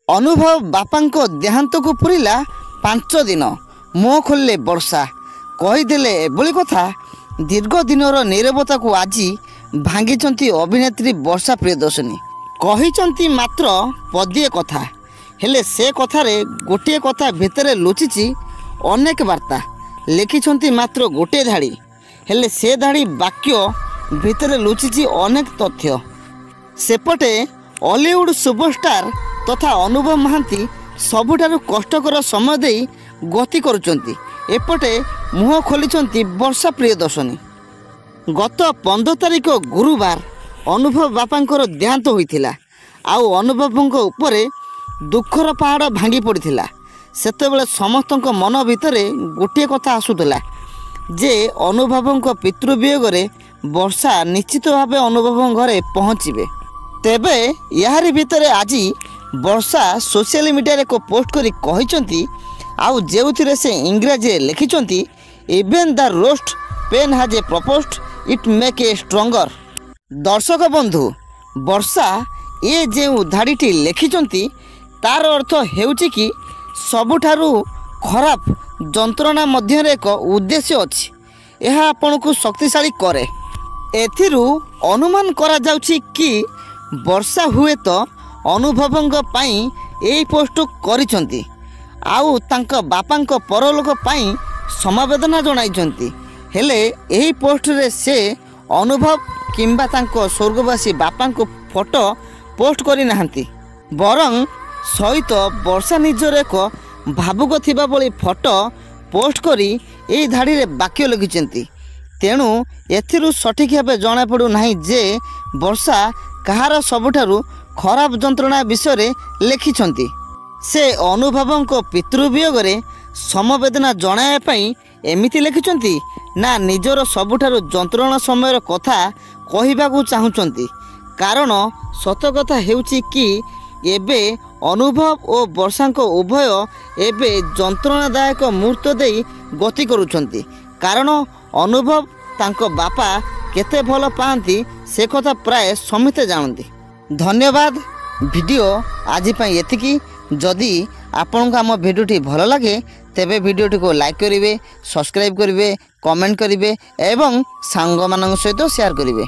अनुभव बापांको देहांत को पूरिला 5 दिन मुह खोलिले वर्षा कहीदेले एभली कथा। दीर्घ दिनर नीरवता को आज भांगी अभिनेत्री वर्षा प्रियदर्शनी कही मात्र पदिए कथा हेले से कथारे गोटे कथा भितर लुचिची अनेक वार्ता लिखिछंती मात्र गोटे धाड़ी हेले से धाड़ी वाक्य भितर लुचिची अनेक तथ्य। सेपटे हॉलीवुड सुपरस्टार तथा अनुभव महांती सबुठारु कष्टकर समय दे गति करुचंती। एपटे मुह खोली वर्षा प्रियदर्शनी। गत 15 तारिख गुरुवार अनुभव बापांकर देहांत होइथिला। आउ अनुभवଙ୍କ उपरे दुखर पहाड़ भांगी पड़िथिला। सेतेबेले समस्तଙ୍କ मन भितरे गोटे कथा आसुथिला जे अनुभवଙ୍କ पितृवियोग रे वर्षा निश्चित भावे अनुभव घरे पहुँचे। तेबे यारी भितरे आज वर्षा सोशल मीडिया रे को पोस्ट करी कहिसंती आउ जेउथिरे से इंग्रजी लिखिसंती even the roast pen has a proposed it make a stronger. दर्शक बंधु वर्षा ये जो धाड़ीटी लिखिसंती तार अर्थ हेउची कि सबुठारु खराब जंत्रणा मध्य एक उद्देश्य अछि। यह आपन को शक्तिशाली करे। एथिरु अनुमान करा जाउछि कि वर्षा हुए तो अनुभवंग पाई एई पोस्ट करिसंती आउ तांक बापांक परलोक पाई समवेदना जणाइसंती। हेले एही पोस्ट रे से अनुभव किंबा तांक स्वर्गवासी बापांक फोटो पोस्ट करि नाहंती बरं सहित वर्षा निजर एक भावुक थिबा बली फोटो पोस्ट करी एई धाड़ी रे वाक्य लिखिसंती। तेणु एथिरु सठिक भावे जଣା पड़ू नाही जे वर्षा कहार सबुठारु खराब जंत्रणा विषय लिखिछंती। से अनुभवଙ୍କ पितृवियोग रे समवेदना जणाया पई एमिति लिखिछंती ना निजर सबुठारु जंत्रणा समयर कथा कहिबाकू चाहुचंती। कारण सत कथा हेउची कि एबे अनुभव और वर्षांक उभय एबे जंत्रणादायक मुहूर्त देई गति करुछंती। कारण अनुभव तांको बापा केते भल पाती से कथा प्राय समिते जानती। धन्यवाद। वीडियो आज पई एतिकी। जदि आपन को आम भिडियोटी भल लगे तेबे भिडियोटी को लाइक करिवे, सब्सक्राइब करिवे, कमेंट करिवे एवं सांग मानक सहित शेयर करिवे।